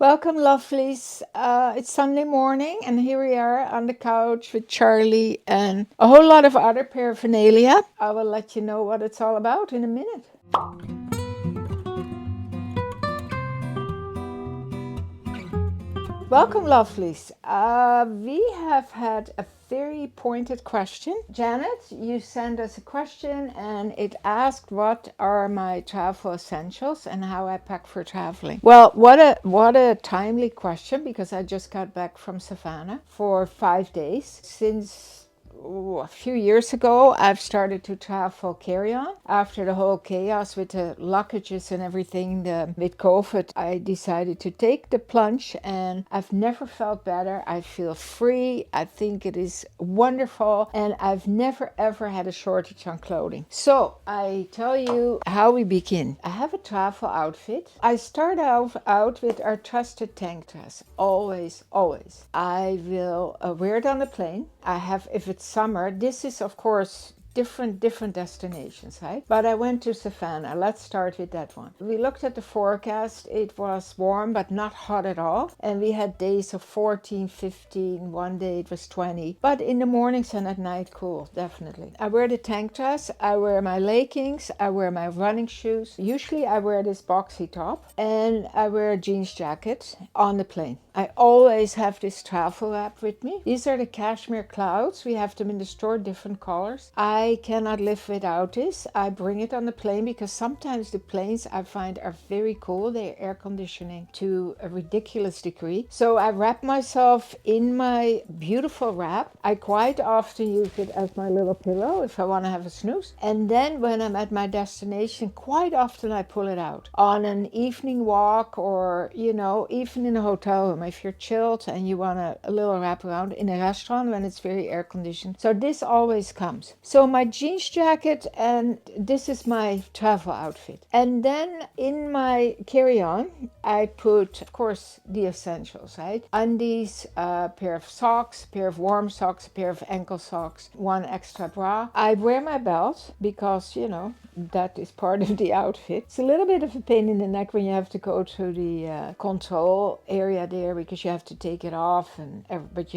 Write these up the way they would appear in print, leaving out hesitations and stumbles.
Welcome, lovelies. It's Sunday morning, and here we are on the couch with Charlie and a whole lot of other paraphernalia. I will let you know what it's all about in a minute. Welcome, lovelies. We have had a very pointed question. Janet, you sent us a question and it asked what are my travel essentials and how I pack for traveling. Well, what a timely question, because I just got back from Savannah for 5 days. Since a few years ago, I've started to travel carry-on. After the whole chaos with the luggages and everything with COVID, I decided to take the plunge, and I've never felt better. I feel free. I think it is wonderful, and I've never ever had a shortage on clothing. So I tell you how we begin. I have a travel outfit. I start out with our trusted tank dress. Always, always. I will wear it on the plane. I have, if it's summer, this is of course different destinations, right? But I went to Savannah. Let's start with that one. We looked at the forecast. It was warm but not hot at all, and we had days of 14, 15. One day it was 20, but in the mornings and at night cool, definitely. I wear the tank dress, I wear my leggings, I wear my running shoes. Usually I wear this boxy top, and I wear a jeans jacket on the plane. I always have this travel wrap with me. These are the cashmere clouds. We have them in the store, different colors. I cannot live without this. I bring it on the plane because sometimes the planes I find are very cool. They are air conditioning to a ridiculous degree. So I wrap myself in my beautiful wrap. I quite often use it as my little pillow if I want to have a snooze. And then when I'm at my destination, quite often I pull it out on an evening walk, or, even in a hotel room if you're chilled and you want a little wrap around, in a restaurant when it's very air conditioned. So this always comes. So my jeans jacket, and this is my travel outfit. And then in my carry-on, I put, of course, the essentials, right? Undies, a pair of socks, a pair of warm socks, a pair of ankle socks, one extra bra. I wear my belt because, that is part of the outfit. It's a little bit of a pain in the neck when you have to go to the control area there, because you have to take it off, but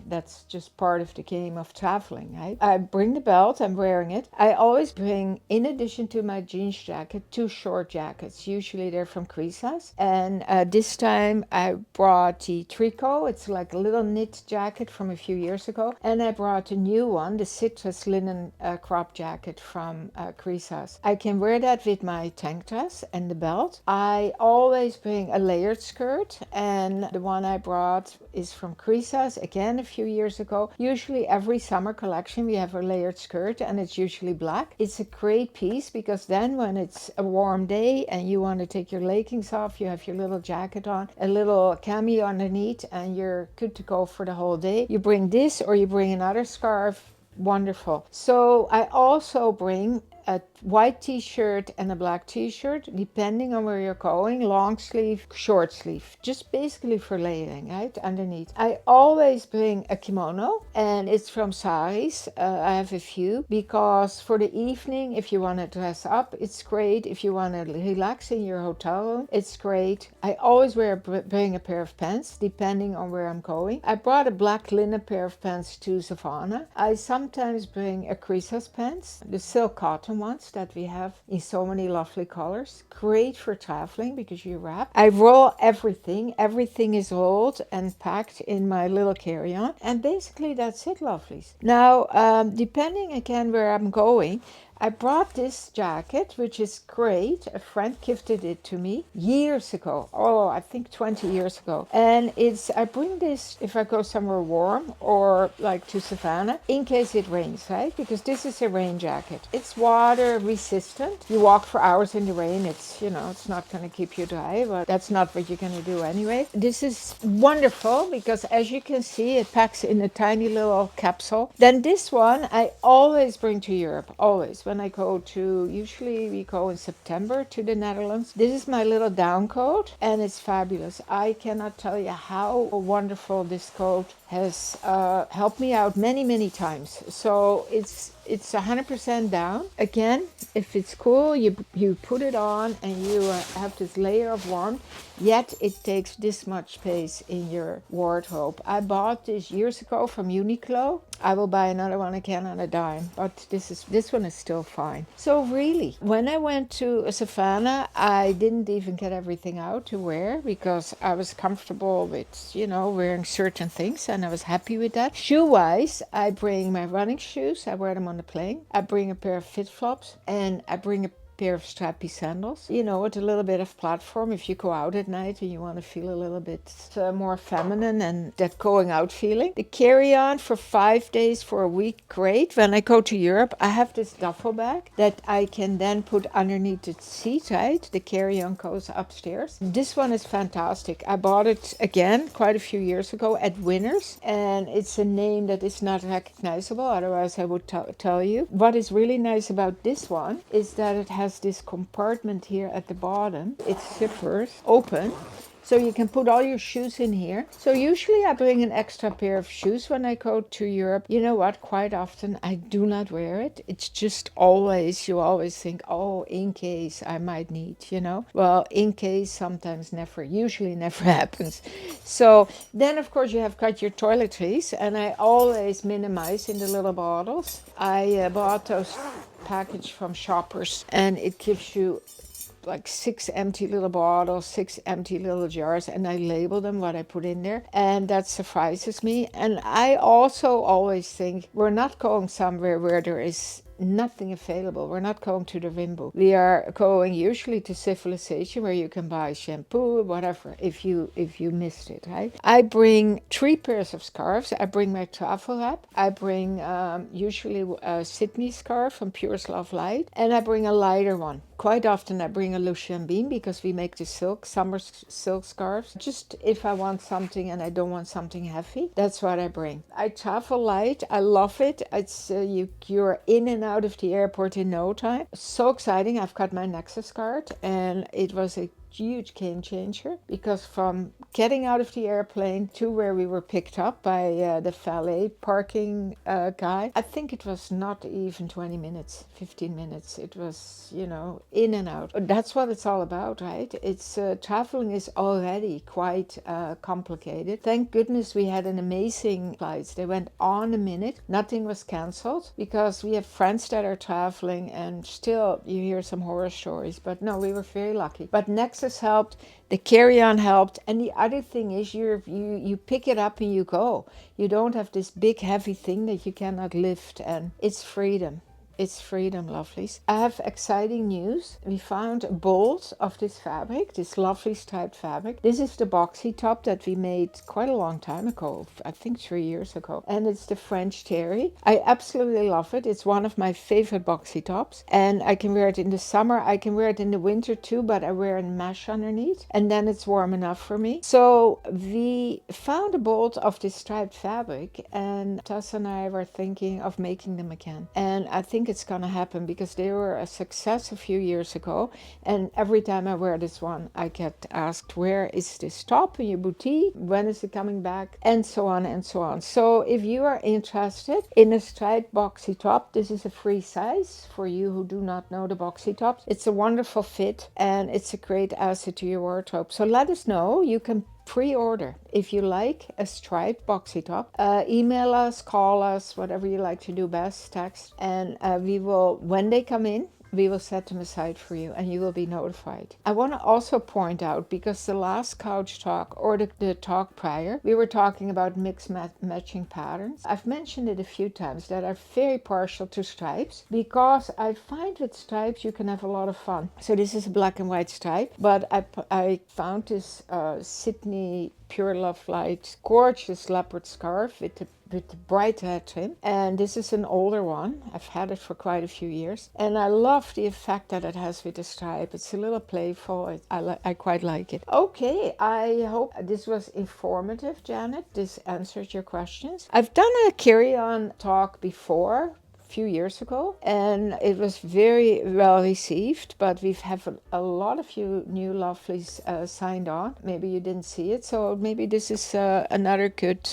that's just part of the game of traveling, right? I bring the belt, I'm wearing it. I always bring, in addition to my jeans jacket, 2 short jackets. Usually they're from Creases, and this time I brought the tricot. It's like a little knit jacket from a few years ago, and I brought a new one, the citrus linen crop jacket from Creases. I can wear that with my tank dress and the belt. I always bring a layered skirt, and the one I brought is from Creases, again a few years ago. Usually every summer collection we have a layered skirt, and it's usually black. It's a great piece because then when it's a warm day and you want to take your leggings off, you have your little jacket on, a little cami underneath, and you're good to go for the whole day. You bring this, or you bring another scarf. Wonderful. So I also bring a white t-shirt and a black t-shirt, depending on where you're going, long sleeve, short sleeve, just basically for layering, right, underneath. I always bring a kimono, and it's from saris. I have a few, because for the evening, if you want to dress up, it's great. If you want to relax in your hotel room, it's great. I always bring a pair of pants, depending on where I'm going. I brought a black linen pair of pants to Savannah. I sometimes bring a Creases pants, the silk cotton ones that we have in so many lovely colors. Great for traveling because you wrap. I roll everything. Everything is rolled and packed in my little carry-on. And basically that's it, lovelies. Now, depending again where I'm going, I brought this jacket, which is great. A friend gifted it to me years ago. Oh, I think 20 years ago. And I bring this if I go somewhere warm, or like to Savannah, in case it rains, right? Because this is a rain jacket. It's water resistant. You walk for hours in the rain. It's not going to keep you dry, but that's not what you're going to do anyway. This is wonderful because, as you can see, it packs in a tiny little capsule. Then this one I always bring to Europe, always. When I go usually we go in September to the Netherlands. This is my little down coat, and it's fabulous. I cannot tell you how wonderful this coat has helped me out many times. So it's It's 100% down. Again, if it's cool, you put it on and you have this layer of warmth, yet it takes this much space in your wardrobe. I bought this years ago from Uniqlo. I will buy another one again on a dime, but this one is still fine. So really, when I went to Savannah, I didn't even get everything out to wear because I was comfortable with, wearing certain things, and I was happy with that. Shoe-wise, I bring my running shoes. I wear them on the plane. I bring a pair of fit-flops, and I bring a pair of strappy sandals, with a little bit of platform if you go out at night and you want to feel a little bit more feminine and that going out feeling. The carry-on for 5 days, for a week, great. When I go to Europe, I have this duffel bag that I can then put underneath the seat, right? The carry-on goes upstairs. This one is fantastic. I bought it again quite a few years ago at Winners, and it's a name that is not recognizable, otherwise I would tell you. What is really nice about this one is that it has this compartment here at the bottom. It's zippers open, so you can put all your shoes in here. So usually I bring an extra pair of shoes when I go to Europe. You know what? Quite often I do not wear it. It's just you always think, oh, in case I might need, Well, in case sometimes usually never happens. So then, of course, you have got your toiletries, and I always minimize in the little bottles. I bought those package from Shoppers, and it gives you like 6 empty little bottles, 6 empty little jars, and I label them what I put in there, and that suffices me. And I also always think we're not going somewhere where there is nothing available. We're not going to the Rimboe. We are going usually to Civilization, where you can buy shampoo, whatever, if you missed it, right? I bring 3 pairs of scarves. I bring my travel wrap. I bring usually a Sydney scarf from Pure's Love Light, and I bring a lighter one. Quite often I bring a Lousje and Bean because we make the summer silk scarves. Just if I want something and I don't want something heavy, that's what I bring. I travel light. I love it. It's you're in and out of the airport in no time. So exciting. I've got my Nexus card, and it was a huge game changer, because from getting out of the airplane to where we were picked up by the valet parking guy, I think it was not even 20 minutes, 15 minutes. It was, in and out. That's what it's all about, right? It's traveling is already quite complicated. Thank goodness we had an amazing flights. They went on a minute. Nothing was canceled, because we have friends that are traveling, and still you hear some horror stories. But no, we were very lucky. But Nexus helped, the carry-on helped, and the other thing is you pick it up and you go. You don't have this big heavy thing that you cannot lift, and it's freedom. It's freedom, lovelies. I have exciting news. We found a bolt of this fabric, this lovely striped fabric. This is the boxy top that we made quite a long time ago, I think 3 years ago. And it's the French terry. I absolutely love it. It's one of my favorite boxy tops. And I can wear it in the summer. I can wear it in the winter too, but I wear a mesh underneath. And then it's warm enough for me. So we found a bolt of this striped fabric, and Tessa and I were thinking of making them again. And I think it's gonna happen, because they were a success a few years ago, and every time I wear this one I get asked, where is this top in your boutique, when is it coming back, and so on and so on. So if you are interested in a striped boxy top, this is a free size for you who do not know the boxy tops. It's a wonderful fit, and it's a great asset to your wardrobe. So let us know. You can pre-order if you like a striped boxy top. Email us, call us, whatever you like to do best, text, and we will, when they come in, we will set them aside for you, and you will be notified. I want to also point out, because the last couch talk, or the talk prior, we were talking about mixed matching patterns. I've mentioned it a few times that I'm very partial to stripes, because I find with stripes you can have a lot of fun. So this is a black and white stripe, but I found this Sydney Pure Love Light gorgeous leopard scarf with the bright red trim, and this is an older one. I've had it for quite a few years, and I love the effect that it has with the stripe. It's a little playful. I quite like it. Okay, I hope this was informative, Janet. This answered your questions. I've done a carry-on talk before, few years ago, and it was very well received, but we've have a lot of you new lovelies signed on. Maybe you didn't see it, so maybe this is another good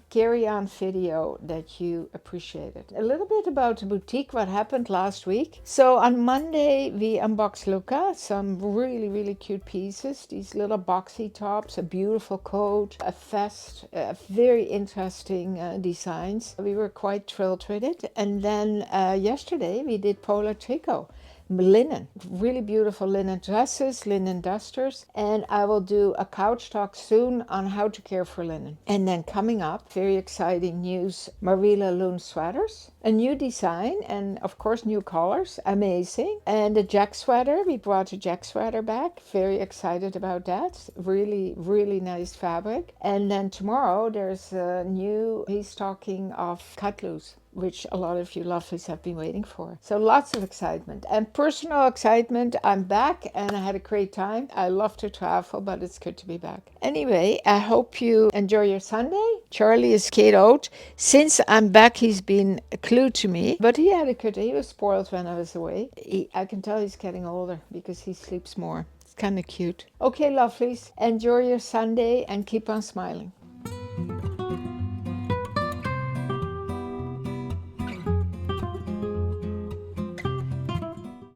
carry-on video that you appreciated. A little bit about the boutique, what happened last week. So on Monday we unboxed Luca, some really, really cute pieces, these little boxy tops, a beautiful coat, a vest, very interesting designs. We were quite thrilled with it. And then yesterday we did polar tricot. Linen, really beautiful linen dresses, linen dusters, and I will do a couch talk soon on how to care for linen. And then coming up, very exciting news, Marilla Loon sweaters, a new design, and of course new colors, amazing. And the jack sweater, we brought a jack sweater back, very excited about that, really, really nice fabric. And then tomorrow there's a new restocking of cut loose, which a lot of you lovelies have been waiting for. So lots of excitement and personal excitement. I'm back and I had a great time. I love to travel, but it's good to be back. Anyway, I hope you enjoy your Sunday. Charlie is KO'd. Since I'm back, he's been glued to me, but he had a good day. He was spoiled when I was away. I can tell he's getting older because he sleeps more. It's kind of cute. Okay, lovelies, enjoy your Sunday and keep on smiling.